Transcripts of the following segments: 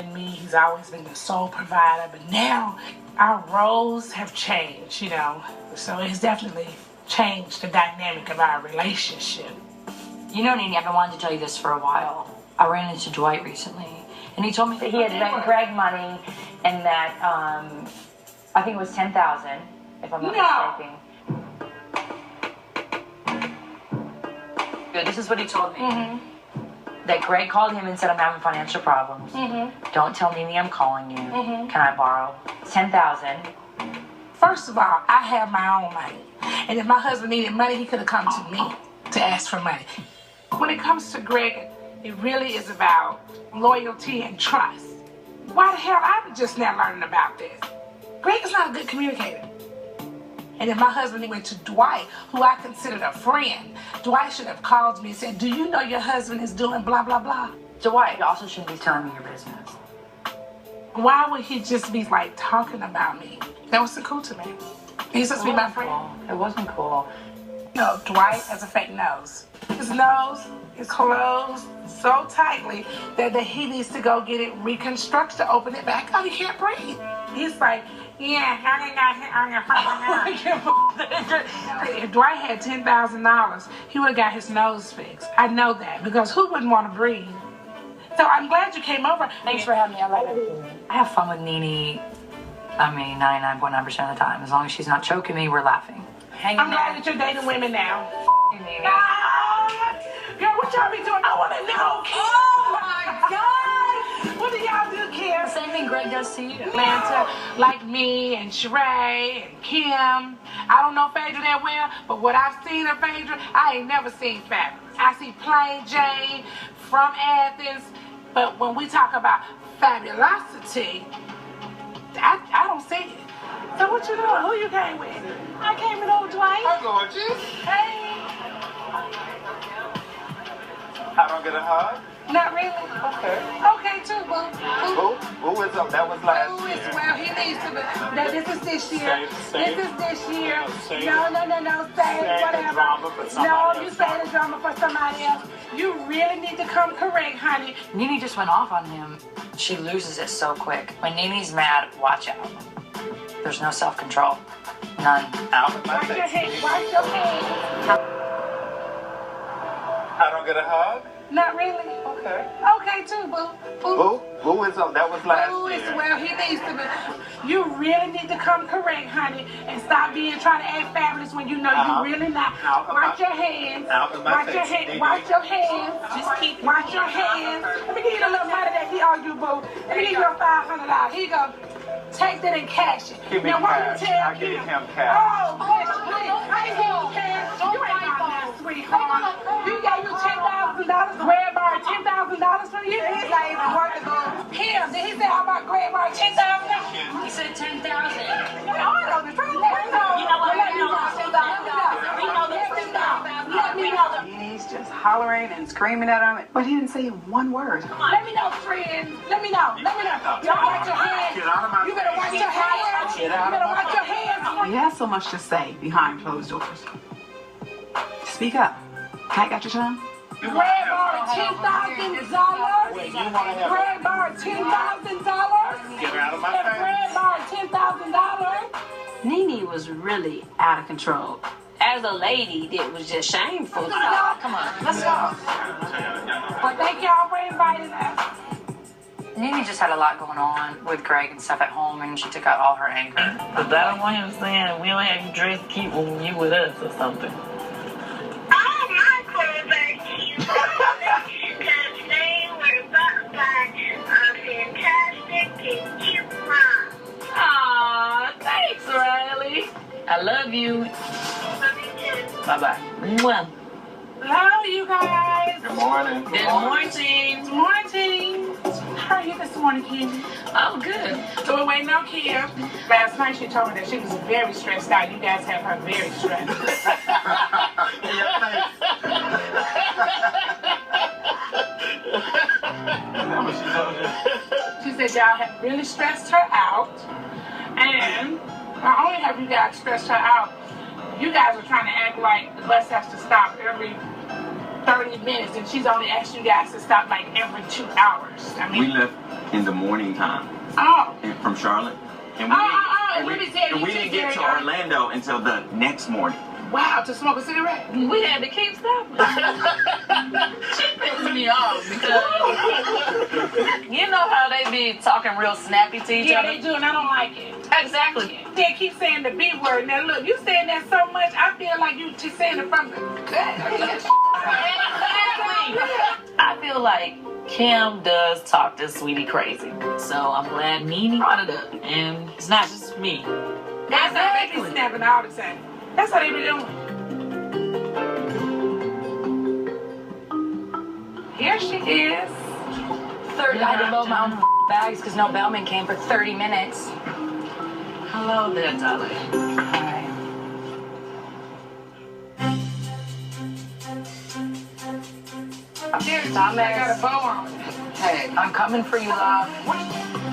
And me, he's always been the sole provider, but now our roles have changed, you know. So it's definitely changed the dynamic of our relationship. You know, Nene, I've been wanting to tell you this for a while. I ran into Dwight recently, and he told me that he had lent Greg money, and that I think it was $10,000, if I'm not mistaken. This is what he told me. That Greg called him and said, I'm having financial problems. Don't tell Nene I'm calling you. Can I borrow $10,000? First of all, I have my own money. And if my husband needed money, he could have come to me to ask for money. When it comes to Greg, it really is about loyalty and trust. Why the hell I'm just now learning about this? Greg is not a good communicator. And if my husband went to Dwight, who I considered a friend, Dwight should have called me and said, do you know your husband is doing blah, blah, blah? Dwight also shouldn't be telling me your business. Why would he just be like talking about me? That wasn't cool to me. He's supposed to be my friend. It wasn't cool. You know, Dwight has a fake nose. His nose is closed so tightly that he needs to go get it reconstructed to open it back up. He can't breathe. He's like, yeah, if Dwight had $10,000, he would have got his nose fixed. I know that because who wouldn't want to breathe? So I'm glad you came over. Thanks for having me. I love it. I have fun with Nene. I mean, 99.9% of the time. As long as she's not choking me, we're laughing. I'm glad that you're dating women now. Nene. Girl, what y'all be doing? I want to know. Oh my God! What do y'all do, Kim? The same thing Greg does to you. Atlanta, like me and Sheree and Kim. I don't know Phaedra that well, but what I've seen of Phaedra, I ain't never seen Fabulous. I see Plain Jane from Athens, but when we talk about fabulosity, I don't see it. So what you doing? Who you came with? I came with old Dwight. Hi, gorgeous. Hey. I don't get a hug? Not really. Okay. Okay, too, boo. Who is up? That was last Who year. is, well, he needs to be. No, this is this year. Same. This is this year. Same. No. Save whatever. Drama for somebody No, you else. say the drama for somebody else. You really need to come correct, honey. Nene just went off on him. She loses it so quick. When Nene's mad, watch out. There's no self-control. None. Out of my Wash your face. hands. Wash your hands. I don't get a hug? Not really. Okay. Okay, too, boo. Who is up? That was last Who is, year. well, he needs to be. You really need to come correct, honey, and stop trying to act fabulous when you know you really not. Wash your hands. Wash your hands. Wash your hands. Just keep. Wash your hands. Let me give you the little money that he owed you, boo. Let me give you your $500. Here you go. Take that and cash it. Give me now, why cash. you tell I gave him cash. Oh, please. I ain't give you cash. You ain't got that, sweetheart. You got you $10,000. Greg borrowed $10,000 from you. He's like, it's worth it, boo. Him. Did he say how about Greg borrowed $10,000? He said 10,000. I know the truth. Let me know. You know what? Let me know. He's just hollering and screaming at him, but he didn't say one word. Let me know, friend. Let me know. Y'all watch your hands. Get out of my You better watch your hands. You better watch your hands. He has so much to say behind closed doors. Speak up. Cat got your tongue? Greg borrowed $10,000. Wait, you want to have Greg borrowed $10,000. Get out of my If Greg borrowed $10,000. Nene was really out of control. As a lady, it was just shameful. Come on, let's go. Well, thank y'all for inviting us. Nene just had a lot going on with Greg and stuff at home, and she took out all her anger. Cause I don't want him saying we don't have you dressed cute when you with us or something. All my clothes are cute because they were bought by a fantastic and cute mom. Aw, thanks, Riley. I love you. Love you too. Bye-bye. Mwah. Hello, you guys. Good morning. Good morning. Good morning. How are you this morning, Kim? I'm good. So we're waiting on Kim. Last night she told me that she was very stressed out. You guys have her very stressed. She said y'all have really stressed her out. And not only have you guys stressed her out, you guys are trying to act like the bus has to stop every 30 minutes, and she's only asked you guys to stop like every 2 hours. I mean, We left in the morning time oh, from Charlotte. And we didn't get to Orlando until the next morning. wow, to smoke a cigarette. We had to keep stopping. She pissed me off because you know how they be talking real snappy to each Yeah, other. they do, and I don't like it. Exactly. They keep saying the B word. Now look, you saying that so much, I feel like you just saying it from the gut. I mean, that's Exactly. I feel like Kim does talk this sweetie crazy. So I'm glad Nene brought it up. And it's not just me. That's how they be snapping all the time. That's how they be doing. Here she is. 30. I had to load my own bags because no bellman came for 30 minutes. Hello there, darling. Hi. Here's I got a bow on it. Hey, I'm coming for you, love.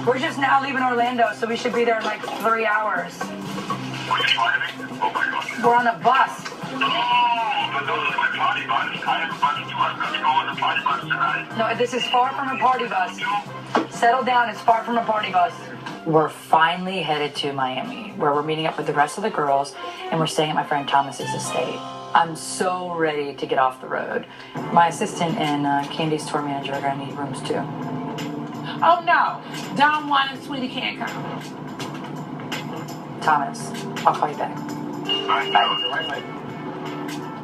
We're just now leaving Orlando, so we should be there in like 3 hours. We're on a bus. No, this is far from a party bus. Settle down, it's far from a party bus. We're finally headed to Miami, where we're meeting up with the rest of the girls, and we're staying at my friend Thomas's estate. I'm so ready to get off the road. My assistant and Candy's tour manager are gonna need rooms too. Oh no, Don Juan and Sweetie can't come. Thomas, I'll call you back.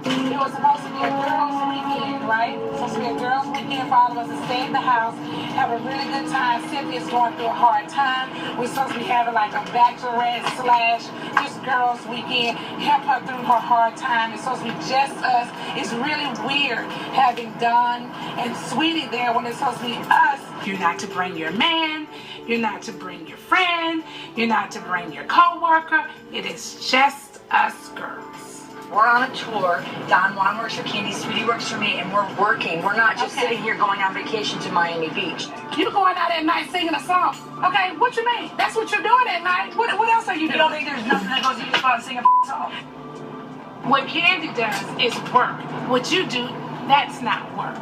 It was supposed to be a girls' weekend, right? Supposed to be a girls' weekend for all of us to stay in the house, have a really good time. Cynthia's going through a hard time. We're supposed to be having like a bachelorette / just girls' weekend, help her through her hard time. It's supposed to be just us. It's really weird having Don and Sweetie there when it's supposed to be us. You're not to bring your man. You're not to bring your friend. You're not to bring your coworker. It is just us girls. We're on a tour. Don Juan works for Candy, Sweetie works for me, and we're working. We're not just sitting here going on vacation to Miami Beach. You're going out at night singing a song. Okay, what you mean? That's what you're doing at night. What else are you doing? You don't think there's nothing that goes in your spot and sing a song? What Candy does is work. What you do, that's not work.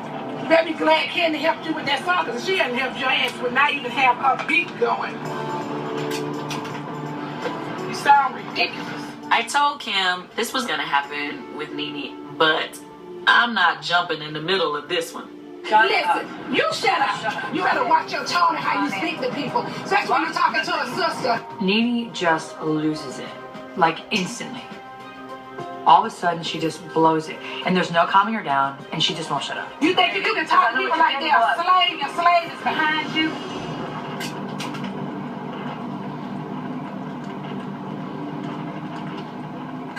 Better be glad Candy helped you with that song, because she hadn't helped your ass with not even have a beat going. You sound ridiculous. I told Kim this was gonna happen with Nene, but I'm not jumping in the middle of this one. Listen, you shut up. You better watch your tone and how you speak to people. Especially when you're talking to a sister. Nene just loses it, like instantly. All of a sudden, she just blows it, and there's no calming her down, and she just won't shut up. You think you can talk to people like they're a slave? Your slave is behind you.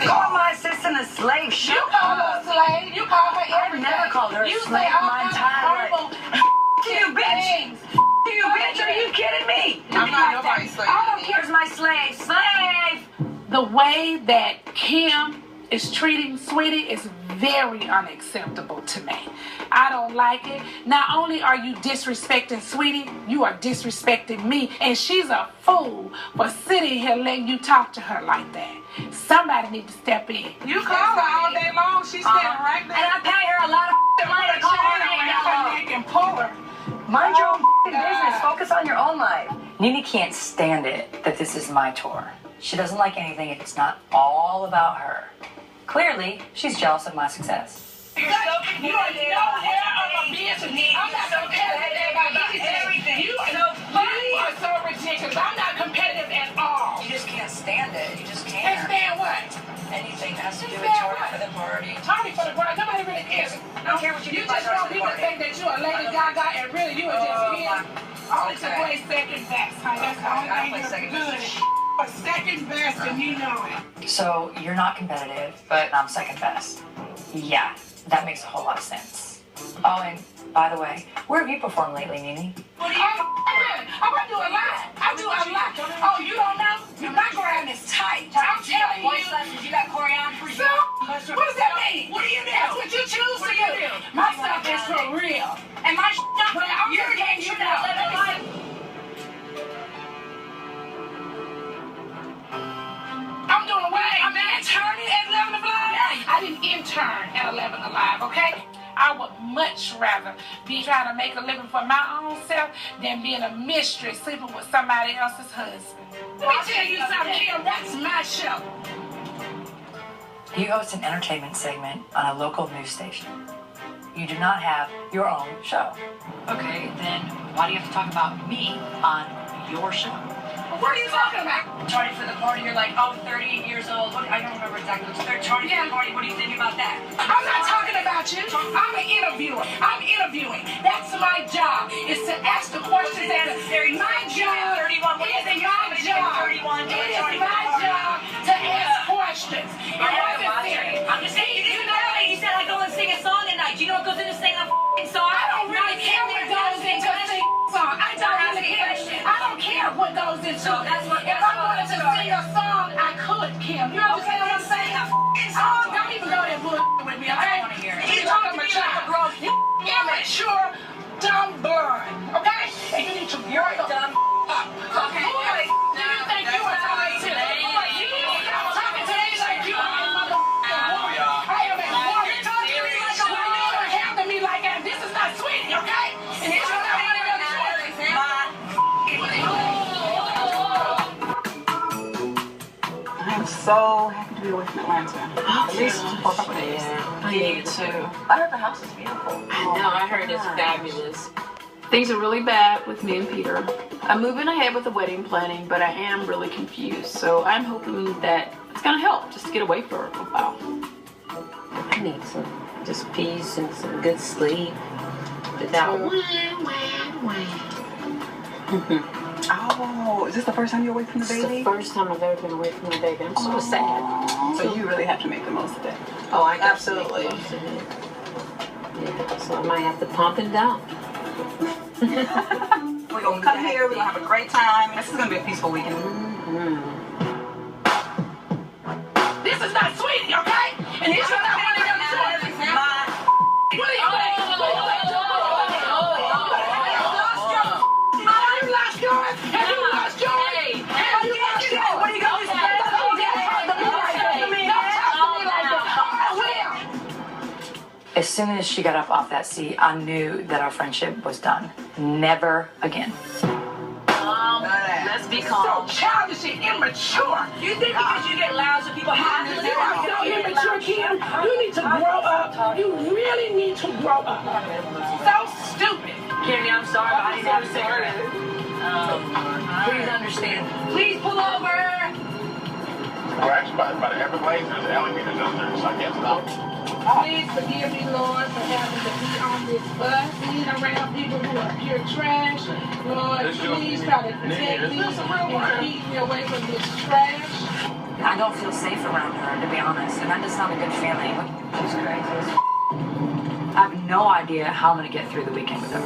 Call my assistant a slave. You call her a slave. You call her I everything. never called her a You slave say all my kinds of entire horrible You bitch! You bitch! Are you kidding me? I'm not nobody's slave. I don't care. Here's my slave. Slave! The way that Kim is treating Sweetie is very unacceptable to me. I don't like it. Not only are you disrespecting Sweetie, you are disrespecting me. And she's a fool for sitting here letting you talk to her like that. Somebody need to step in. You call her all day long. She's standing right there. And I pay her a lot of money to call her neck and pull her. Mind your own business. Focus on your own life. Nene can't stand it that this is my tour. She doesn't like anything if it's not all about her. Clearly, she's jealous of my success. You're so competitive. You are no hair of a business. I'm not competitive about anything. You are so ridiculous. I'm not competitive at all. You just can't stand it. You just Can't can't. stand what? Anything that has to do with Stand Jordan what? for the party. Party for the party. Nobody really cares. I don't care what you You do by just want the people to party. think that you're a Lady Gaga and really you are just here. Only to play second best, honey. That's the only thing you're good at. A second best and you know it. So you're not competitive, but I'm second best. Yeah, that makes a whole lot of sense. Oh, and by the way, where have you performed lately, Nene? What do you do? I do a lot. I do a lot. Oh, you don't know? Your background is tight. I'm telling you. You got choreography. So, what does that mean? What do you do? That's what you choose to do. My stuff is for real. And my stuff, You're getting you know. I'm doing what? I'm interning at 11 Alive? I didn't intern at 11 Alive, okay? I would much rather be trying to make a living for my own self than being a mistress sleeping with somebody else's husband. Let me tell you something, Kim, that's my show. You host an entertainment segment on a local news station. You do not have your own show. Okay, then why do you have to talk about me on your show? What are you talking about? Tardy for the party, you're like, oh, 38 years old. I don't remember exactly. They're tardy for the party. What do you think about that? I'm not talking about you. I'm an interviewer. I'm interviewing. That's my job, is to ask the questions. My job is my job. It is my job to ask questions. It wasn't fair. I'm just saying, you said I go and sing a song at night. Do you know what goes into singing a song? I don't really care what goes into a song. I don't really care. I don't care what goes into it. If I wanted to sing a song, I could, Kim. You understand what I'm saying? Don't even go there with me, okay? You talking about child. You immature, dumb blonde, okay? And you need to grow up. Okay? Who do you think you are talking to? I'm talking to you like you are a motherfucking woman. I am a woman. You don't handle me like that. This is not sweetie, okay? And this is not one of your choices. I'm so happy to be away from Atlanta. At least for a couple days. I need to. I heard the house is beautiful. I know, I heard it's fabulous. Things are really bad with me and Peter. I'm moving ahead with the wedding planning, but I am really confused. So I'm hoping that it's gonna help just to get away for a while. I need some just peace and some good sleep. Without Oh, is this the first time you're away from the It's baby? the first time I've ever been away from my baby. I'm so sad. So you really have to make the most of it. Oh, I got Absolutely. Yeah, so I might have to pump it down. We're gonna come here, we're gonna have a great time. This is gonna be a peaceful weekend. This is not sweetie, okay? And this is not one of your choices. What are you doing? Have you lost yours? Have you lost yours? Have you lost yours? What are you going to say? Don't talk to me like that. I will. As soon as she got up off that seat, I knew that our friendship was done. Never again. Let's be So calm. childish and immature. You think because you get loud so people have to You are so immature, Kim. You need to grow up. You really need to grow up. So stupid. Candy, I'm sorry, but I didn't have a cigarette. Please understand. Please pull over. We're actually by the Everglades. There's alligators out there, so I can't stop. Please forgive me, Lord, for having to be on this bus, being around people who are pure trash. Lord, please try to protect me and keep me away from this trash. I don't feel safe around her, to be honest, and that is not a good feeling. She's crazy. I have no idea how I'm going to get through the weekend with her.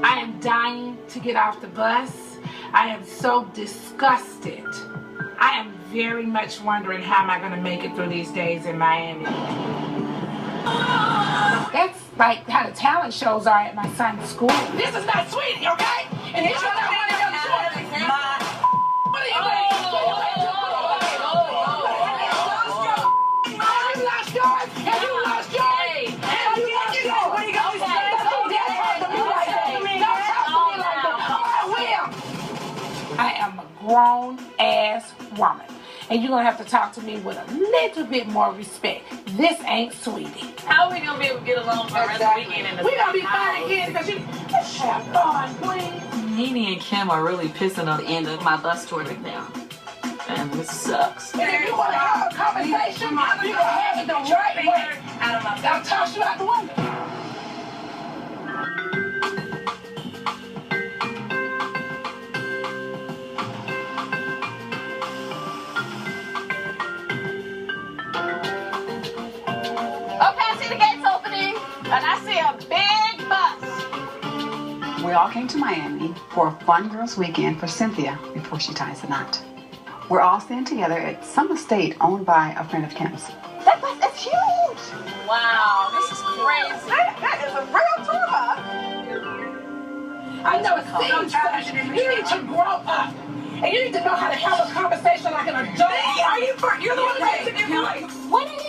I am dying to get off the bus. I am so disgusted. I am very much wondering how am I going to make it through these days in Miami. That's like how the talent shows are at my son's school. This is not sweetie, okay? And this is not one of your choices. What are you doing? Have you lost yours? Have you lost yours? Have you lost yours? What are you going to say? Don't talk to me like that. Don't talk to me like that. I will. I am a grown-ass woman. And you're going to have to talk to me with a little bit more respect. This ain't sweetie. How are we going to be able to get along for the rest of the weekend in the We're going to be fine again because you just have fun, please. Nene and Kim are really pissing on the end of my bus tour right now. And this sucks. And if you want to have a conversation, you're going to have it the right way. I'll toss you out the window. Okay, I see the gates opening, and I see a big bus. We all came to Miami for a fun girls' weekend for Cynthia before she ties the knot. We're all staying together at some estate owned by a friend of Kim's. That bus is huge! Wow, this is crazy. That is a real tour bus! I know it seems fresh. You need to grow up. And you need to know how to have a conversation like an adult. You're the one that takes it. What are you